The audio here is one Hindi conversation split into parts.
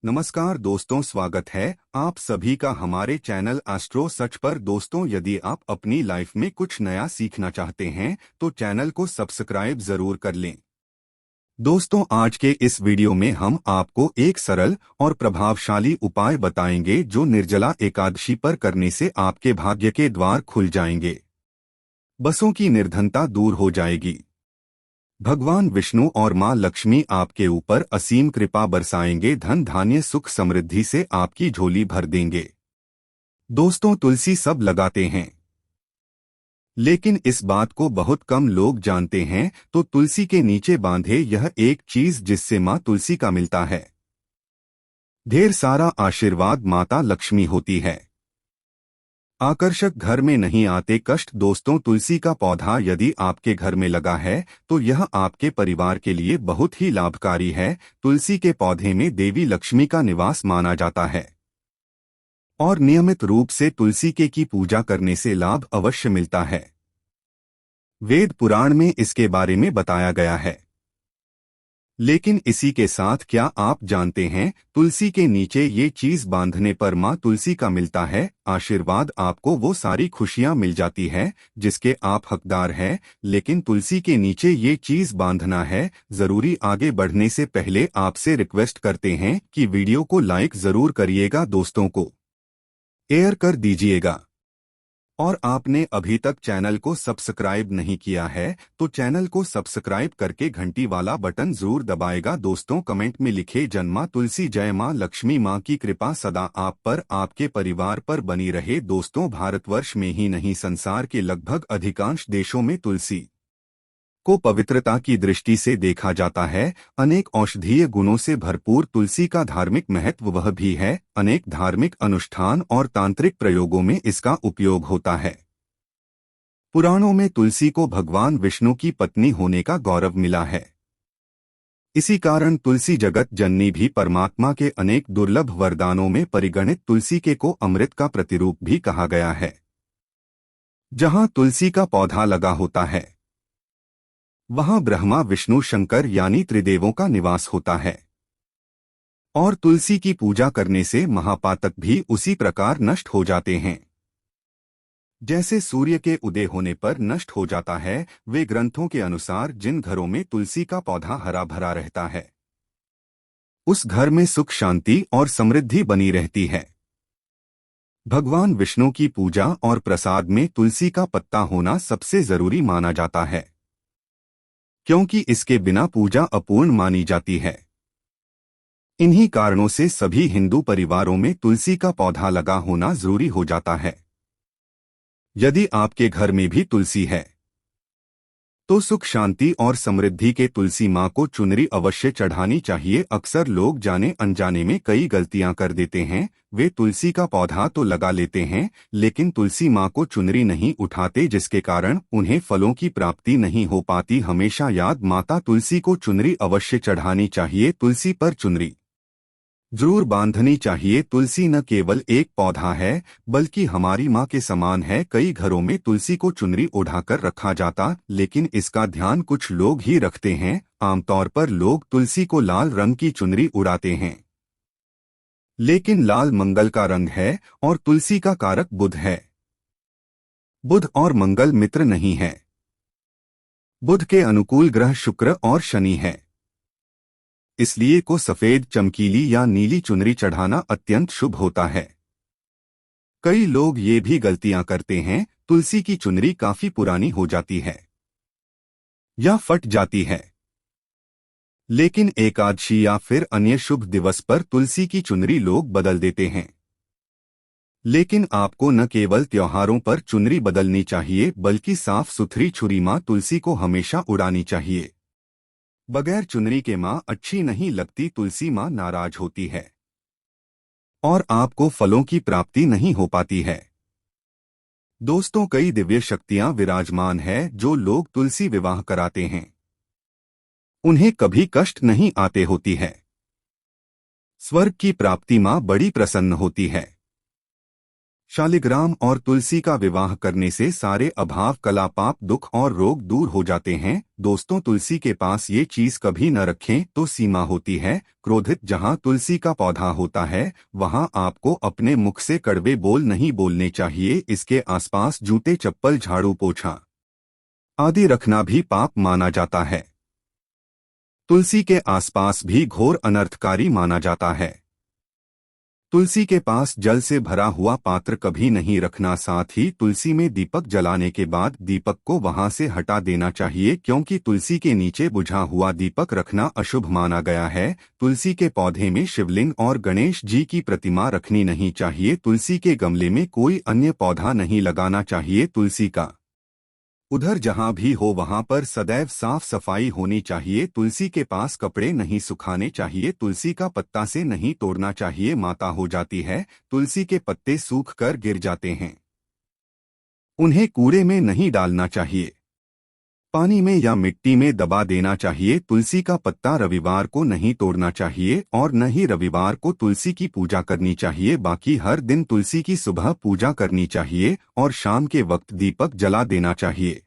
नमस्कार दोस्तों, स्वागत है आप सभी का हमारे चैनल एस्ट्रो सच पर। दोस्तों, यदि आप अपनी लाइफ में कुछ नया सीखना चाहते हैं तो चैनल को सब्सक्राइब जरूर कर लें। दोस्तों, आज के इस वीडियो में हम आपको एक सरल और प्रभावशाली उपाय बताएंगे जो निर्जला एकादशी पर करने से आपके भाग्य के द्वार खुल जाएंगे, बसों की निर्धनता दूर हो जाएगी, भगवान विष्णु और मां लक्ष्मी आपके ऊपर असीम कृपा बरसाएंगे, धन धान्य सुख समृद्धि से आपकी झोली भर देंगे। दोस्तों, तुलसी सब लगाते हैं, लेकिन इस बात को बहुत कम लोग जानते हैं। तो तुलसी के नीचे बांधे यह एक चीज जिससे मां तुलसी का मिलता है ढेर सारा आशीर्वाद, माता लक्ष्मी होती है। आकर्षक घर में नहीं आते कष्ट। दोस्तों, तुलसी का पौधा यदि आपके घर में लगा है तो यह आपके परिवार के लिए बहुत ही लाभकारी है। तुलसी के पौधे में देवी लक्ष्मी का निवास माना जाता है और नियमित रूप से तुलसी की पूजा करने से लाभ अवश्य मिलता है। वेद पुराण में इसके बारे में बताया गया है। लेकिन इसी के साथ क्या आप जानते हैं, तुलसी के नीचे ये चीज बांधने पर मां तुलसी का मिलता है आशीर्वाद। आपको वो सारी खुशियां मिल जाती है जिसके आप हकदार हैं। लेकिन तुलसी के नीचे ये चीज बांधना है जरूरी। आगे बढ़ने से पहले आपसे रिक्वेस्ट करते हैं कि वीडियो को लाइक जरूर करिएगा, दोस्तों को शेयर कर दीजिएगा। और आपने अभी तक चैनल को सब्सक्राइब नहीं किया है तो चैनल को सब्सक्राइब करके घंटी वाला बटन जरूर दबाएगा। दोस्तों, कमेंट में लिखे जय मां तुलसी, जय मां लक्ष्मी, मां की कृपा सदा आप पर आपके परिवार पर बनी रहे। दोस्तों, भारतवर्ष में ही नहीं संसार के लगभग अधिकांश देशों में तुलसी को पवित्रता की दृष्टि से देखा जाता है। अनेक औषधीय गुणों से भरपूर तुलसी का धार्मिक महत्व वह भी है। अनेक धार्मिक अनुष्ठान और तांत्रिक प्रयोगों में इसका उपयोग होता है। पुराणों में तुलसी को भगवान विष्णु की पत्नी होने का गौरव मिला है। इसी कारण तुलसी जगत जननी भी परमात्मा के अनेक दुर्लभ वरदानों में परिगणित। तुलसी को अमृत का प्रतिरूप भी कहा गया है। जहां तुलसी का पौधा लगा होता है वहां ब्रह्मा विष्णु शंकर यानी त्रिदेवों का निवास होता है। और तुलसी की पूजा करने से महापातक भी उसी प्रकार नष्ट हो जाते हैं जैसे सूर्य के उदय होने पर नष्ट हो जाता है। वे ग्रंथों के अनुसार जिन घरों में तुलसी का पौधा हरा भरा रहता है उस घर में सुख शांति और समृद्धि बनी रहती है। भगवान विष्णु की पूजा और प्रसाद में तुलसी का पत्ता होना सबसे जरूरी माना जाता है, क्योंकि इसके बिना पूजा अपूर्ण मानी जाती है। इन्हीं कारणों से सभी हिंदू परिवारों में तुलसी का पौधा लगा होना जरूरी हो जाता है। यदि आपके घर में भी तुलसी है तो सुख शांति और समृद्धि के तुलसी मां को चुनरी अवश्य चढ़ानी चाहिए। अक्सर लोग जाने अनजाने में कई गलतियां कर देते हैं। वे तुलसी का पौधा तो लगा लेते हैं लेकिन तुलसी मां को चुनरी नहीं उठाते, जिसके कारण उन्हें फलों की प्राप्ति नहीं हो पाती। हमेशा याद, माता तुलसी को चुनरी अवश्य चढ़ानी चाहिए। तुलसी पर चुनरी जरूर बांधनी चाहिए। तुलसी न केवल एक पौधा है बल्कि हमारी मां के समान है। कई घरों में तुलसी को चुनरी उड़ाकर रखा जाता, लेकिन इसका ध्यान कुछ लोग ही रखते हैं। आमतौर पर लोग तुलसी को लाल रंग की चुनरी उड़ाते हैं, लेकिन लाल मंगल का रंग है और तुलसी का कारक बुध है। बुध और मंगल मित्र नहीं है। बुध के अनुकूल ग्रह शुक्र और शनि है। इसलिए को सफेद, चमकीली या नीली चुनरी चढ़ाना अत्यंत शुभ होता है। कई लोग ये भी गलतियां करते हैं, तुलसी की चुनरी काफी पुरानी हो जाती है या फट जाती है, लेकिन एकादशी या फिर अन्य शुभ दिवस पर तुलसी की चुनरी लोग बदल देते हैं। लेकिन आपको न केवल त्योहारों पर चुनरी बदलनी चाहिए बल्कि साफ सुथरी छुरी मां तुलसी को हमेशा उड़ानी चाहिए। बगैर चुनरी के मां अच्छी नहीं लगती। तुलसी मां नाराज होती है और आपको फलों की प्राप्ति नहीं हो पाती है। दोस्तों, कई दिव्य शक्तियां विराजमान है। जो लोग तुलसी विवाह कराते हैं उन्हें कभी कष्ट नहीं आते होती है। स्वर्ग की प्राप्ति मां बड़ी प्रसन्न होती है। शालिग्राम और तुलसी का विवाह करने से सारे अभाव, कला, पाप, दुख और रोग दूर हो जाते हैं। दोस्तों, तुलसी के पास ये चीज कभी न रखें तो सीमा होती है। क्रोधित जहाँ तुलसी का पौधा होता है वहाँ आपको अपने मुख से कड़वे बोल नहीं बोलने चाहिए। इसके आसपास जूते, चप्पल, झाड़ू, पोछा आदि रखना भी पाप माना जाता है। तुलसी के आसपास भी घोर अनर्थकारी माना जाता है। तुलसी के पास जल से भरा हुआ पात्र कभी नहीं रखना। साथ ही तुलसी में दीपक जलाने के बाद दीपक को वहां से हटा देना चाहिए, क्योंकि तुलसी के नीचे बुझा हुआ दीपक रखना अशुभ माना गया है। तुलसी के पौधे में शिवलिंग और गणेश जी की प्रतिमा रखनी नहीं चाहिए। तुलसी के गमले में कोई अन्य पौधा नहीं लगाना चाहिए। तुलसी का उधर जहां भी हो वहां पर सदैव साफ सफाई होनी चाहिए। तुलसी के पास कपड़े नहीं सुखाने चाहिए। तुलसी का पत्ता से नहीं तोड़ना चाहिए, माता हो जाती है। तुलसी के पत्ते सूख कर गिर जाते हैं, उन्हें कूड़े में नहीं डालना चाहिए, पानी में या मिट्टी में दबा देना चाहिए। तुलसी का पत्ता रविवार को नहीं तोड़ना चाहिए और न ही रविवार को तुलसी की पूजा करनी चाहिए। बाकी हर दिन तुलसी की सुबह पूजा करनी चाहिए और शाम के वक्त दीपक जला देना चाहिए।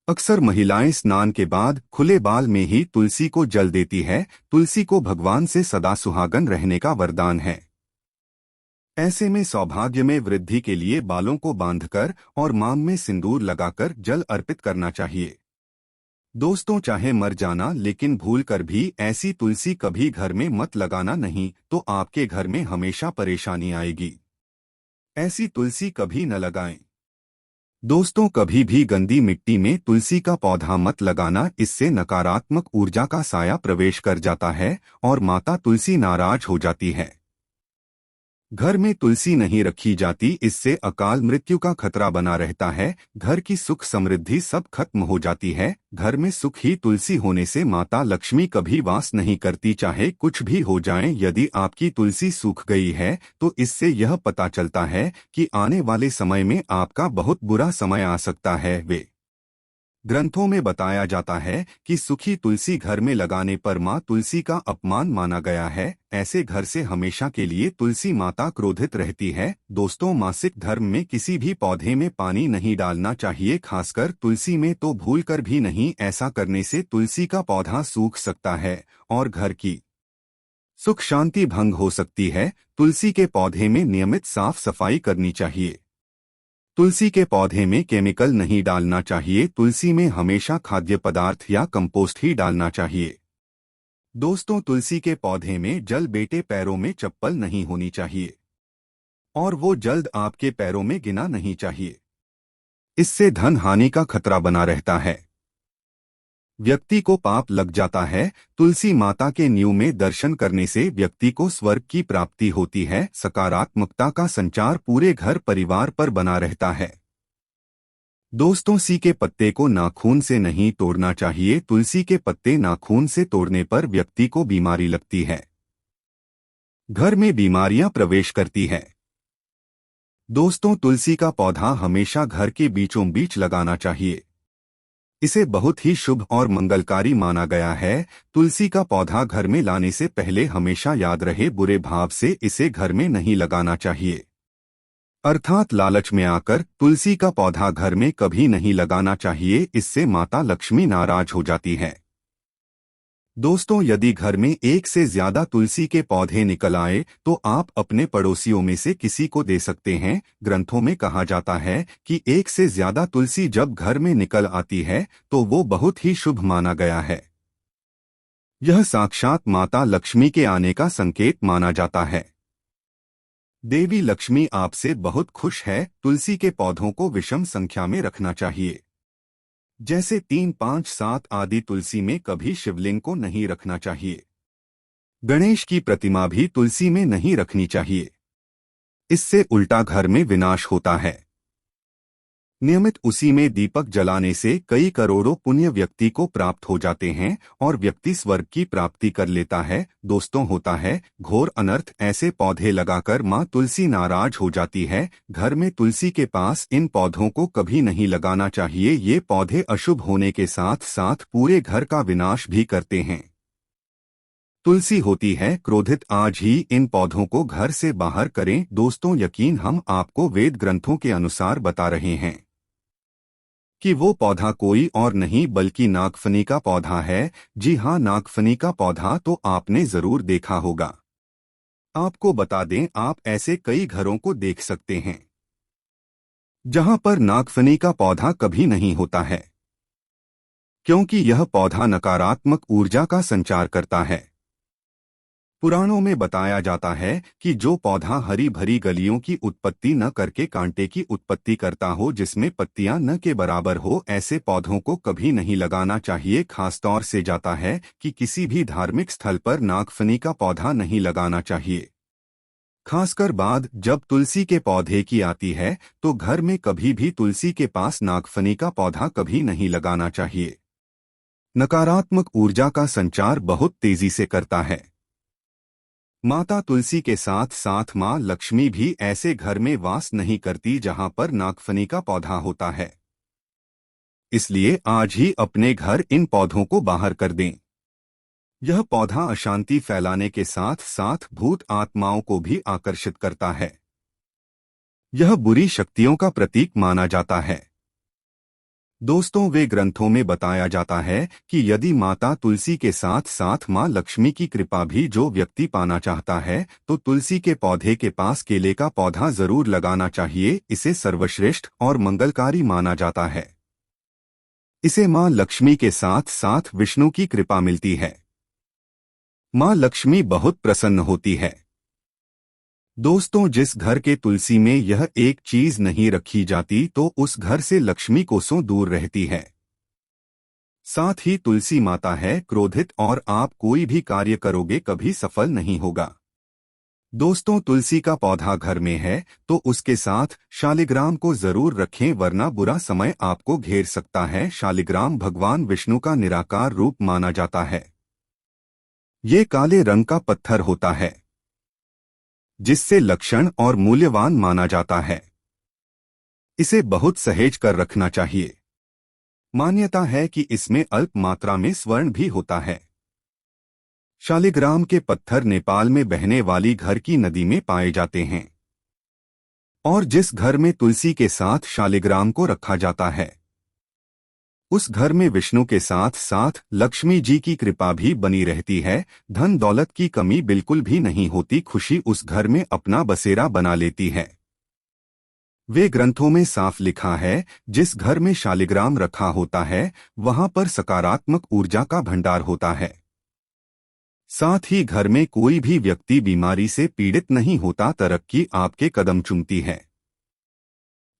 अक्सर महिलाएं स्नान के बाद खुले बाल में ही तुलसी को जल देती है। तुलसी को भगवान से सदा सुहागन रहने का वरदान है। ऐसे में सौभाग्य में वृद्धि के लिए बालों को बांधकर और मांग में सिंदूर लगाकर जल अर्पित करना चाहिए। दोस्तों, चाहे मर जाना लेकिन भूल कर भी ऐसी तुलसी कभी घर में मत लगाना, नहीं तो आपके घर में हमेशा परेशानी आएगी। ऐसी तुलसी कभी न लगाएं। दोस्तों, कभी भी गंदी मिट्टी में तुलसी का पौधा मत लगाना। इससे नकारात्मक ऊर्जा का साया प्रवेश कर जाता है और माता तुलसी नाराज हो जाती है। घर में तुलसी नहीं रखी जाती, इससे अकाल मृत्यु का खतरा बना रहता है। घर की सुख समृद्धि सब खत्म हो जाती है। घर में सुख ही तुलसी होने से माता लक्ष्मी कभी वास नहीं करती, चाहे कुछ भी हो जाए। यदि आपकी तुलसी सूख गई है तो इससे यह पता चलता है कि आने वाले समय में आपका बहुत बुरा समय आ सकता है। वे ग्रंथों में बताया जाता है कि सूखी तुलसी घर में लगाने पर मां तुलसी का अपमान माना गया है। ऐसे घर से हमेशा के लिए तुलसी माता क्रोधित रहती है। दोस्तों, मासिक धर्म में किसी भी पौधे में पानी नहीं डालना चाहिए, खासकर तुलसी में तो भूलकर भी नहीं। ऐसा करने से तुलसी का पौधा सूख सकता है और घर की सुख शांति भंग हो सकती है। तुलसी के पौधे में नियमित साफ सफाई करनी चाहिए। तुलसी के पौधे में केमिकल नहीं डालना चाहिए। तुलसी में हमेशा खाद्य पदार्थ या कंपोस्ट ही डालना चाहिए। दोस्तों, तुलसी के पौधे में जल बेटे पैरों में चप्पल नहीं होनी चाहिए और वो जल्द आपके पैरों में गिना नहीं चाहिए। इससे धन हानि का खतरा बना रहता है, व्यक्ति को पाप लग जाता है। तुलसी माता के नींव में दर्शन करने से व्यक्ति को स्वर्ग की प्राप्ति होती है। सकारात्मकता का संचार पूरे घर परिवार पर बना रहता है। दोस्तों, सी के पत्ते को नाखून से नहीं तोड़ना चाहिए। तुलसी के पत्ते नाखून से तोड़ने पर व्यक्ति को बीमारी लगती है, घर में बीमारियां प्रवेश करती है। दोस्तों, तुलसी का पौधा हमेशा घर के बीचों बीच लगाना चाहिए। इसे बहुत ही शुभ और मंगलकारी माना गया है। तुलसी का पौधा घर में लाने से पहले हमेशा याद रहे, बुरे भाव से इसे घर में नहीं लगाना चाहिए। अर्थात लालच में आकर तुलसी का पौधा घर में कभी नहीं लगाना चाहिए, इससे माता लक्ष्मी नाराज हो जाती है। दोस्तों, यदि घर में एक से ज्यादा तुलसी के पौधे निकल आए तो आप अपने पड़ोसियों में से किसी को दे सकते हैं। ग्रंथों में कहा जाता है कि एक से ज्यादा तुलसी जब घर में निकल आती है तो वो बहुत ही शुभ माना गया है। यह साक्षात माता लक्ष्मी के आने का संकेत माना जाता है। देवी लक्ष्मी आपसे बहुत खुश है। तुलसी के पौधों को विषम संख्या में रखना चाहिए, जैसे 3, 5, 7 आदि। तुलसी में कभी शिवलिंग को नहीं रखना चाहिए। गणेश की प्रतिमा भी तुलसी में नहीं रखनी चाहिए, इससे उल्टा घर में विनाश होता है। नियमित उसी में दीपक जलाने से कई करोड़ों पुण्य व्यक्ति को प्राप्त हो जाते हैं और व्यक्ति स्वर्ग की प्राप्ति कर लेता है। दोस्तों, होता है घोर अनर्थ। ऐसे पौधे लगाकर मां तुलसी नाराज हो जाती है। घर में तुलसी के पास इन पौधों को कभी नहीं लगाना चाहिए। ये पौधे अशुभ होने के साथ साथ पूरे घर का विनाश भी करते हैं। तुलसी होती है क्रोधित। आज ही इन पौधों को घर से बाहर करें। दोस्तों, यकीन हम आपको वेद ग्रंथों के अनुसार बता रहे हैं कि वो पौधा कोई और नहीं बल्कि नागफनी का पौधा है। जी हाँ, नागफनी का पौधा तो आपने जरूर देखा होगा। आपको बता दें, आप ऐसे कई घरों को देख सकते हैं जहां पर नागफनी का पौधा कभी नहीं होता है, क्योंकि यह पौधा नकारात्मक ऊर्जा का संचार करता है। पुराणों में बताया जाता है कि जो पौधा हरी भरी गलियों की उत्पत्ति न करके कांटे की उत्पत्ति करता हो, जिसमें पत्तियां न के बराबर हो, ऐसे पौधों को कभी नहीं लगाना चाहिए। खासतौर से जाता है कि किसी भी धार्मिक स्थल पर नागफनी का पौधा नहीं लगाना चाहिए। खासकर बात जब तुलसी के पौधे की आती है, तो घर में कभी भी तुलसी के पास नागफनी का पौधा कभी नहीं लगाना चाहिए। नकारात्मक ऊर्जा का संचार बहुत तेजी से करता है। माता तुलसी के साथ साथ मां लक्ष्मी भी ऐसे घर में वास नहीं करती जहां पर नागफनी का पौधा होता है। इसलिए आज ही अपने घर इन पौधों को बाहर कर दें। यह पौधा अशांति फैलाने के साथ साथ भूत आत्माओं को भी आकर्षित करता है। यह बुरी शक्तियों का प्रतीक माना जाता है। दोस्तों, वे ग्रंथों में बताया जाता है कि यदि माता तुलसी के साथ साथ मां लक्ष्मी की कृपा भी जो व्यक्ति पाना चाहता है, तो तुलसी के पौधे के पास केले का पौधा जरूर लगाना चाहिए। इसे सर्वश्रेष्ठ और मंगलकारी माना जाता है। इसे मां लक्ष्मी के साथ साथ विष्णु की कृपा मिलती है। मां लक्ष्मी बहुत प्रसन्न होती है। दोस्तों, जिस घर के तुलसी में यह एक चीज नहीं रखी जाती, तो उस घर से लक्ष्मी कोसों दूर रहती है। साथ ही तुलसी माता है क्रोधित और आप कोई भी कार्य करोगे कभी सफल नहीं होगा। दोस्तों, तुलसी का पौधा घर में है तो उसके साथ शालिग्राम को जरूर रखें, वरना बुरा समय आपको घेर सकता है। शालिग्राम भगवान विष्णु का निराकार रूप माना जाता है। ये काले रंग का पत्थर होता है, जिससे लक्षण और मूल्यवान माना जाता है। इसे बहुत सहेज कर रखना चाहिए। मान्यता है कि इसमें अल्प मात्रा में स्वर्ण भी होता है। शालिग्राम के पत्थर नेपाल में बहने वाली घर की नदी में पाए जाते हैं। और जिस घर में तुलसी के साथ शालिग्राम को रखा जाता है, उस घर में विष्णु के साथ साथ लक्ष्मी जी की कृपा भी बनी रहती है। धन दौलत की कमी बिल्कुल भी नहीं होती। खुशी उस घर में अपना बसेरा बना लेती है। वे ग्रंथों में साफ लिखा है, जिस घर में शालिग्राम रखा होता है वहां पर सकारात्मक ऊर्जा का भंडार होता है। साथ ही घर में कोई भी व्यक्ति बीमारी से पीड़ित नहीं होता। तरक्की आपके कदम चूमती है।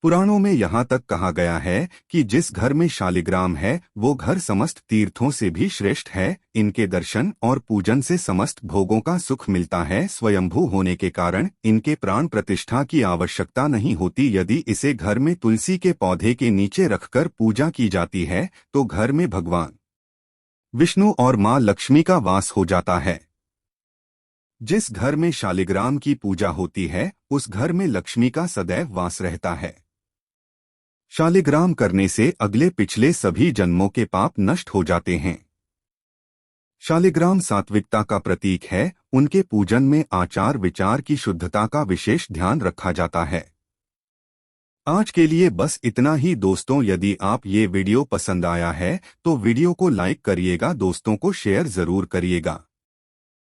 पुराणों में यहाँ तक कहा गया है कि जिस घर में शालिग्राम है वो घर समस्त तीर्थों से भी श्रेष्ठ है। इनके दर्शन और पूजन से समस्त भोगों का सुख मिलता है। स्वयंभू होने के कारण इनके प्राण प्रतिष्ठा की आवश्यकता नहीं होती। यदि इसे घर में तुलसी के पौधे के नीचे रखकर पूजा की जाती है तो घर में भगवान विष्णु और मां लक्ष्मी का वास हो जाता है। जिस घर में शालिग्राम की पूजा होती है उस घर में लक्ष्मी का सदैव वास रहता है। शालिग्राम करने से अगले पिछले सभी जन्मों के पाप नष्ट हो जाते हैं। शालिग्राम सात्विकता का प्रतीक है। उनके पूजन में आचार विचार की शुद्धता का विशेष ध्यान रखा जाता है। आज के लिए बस इतना ही दोस्तों। यदि आप ये वीडियो पसंद आया है तो वीडियो को लाइक करिएगा, दोस्तों को शेयर जरूर करिएगा।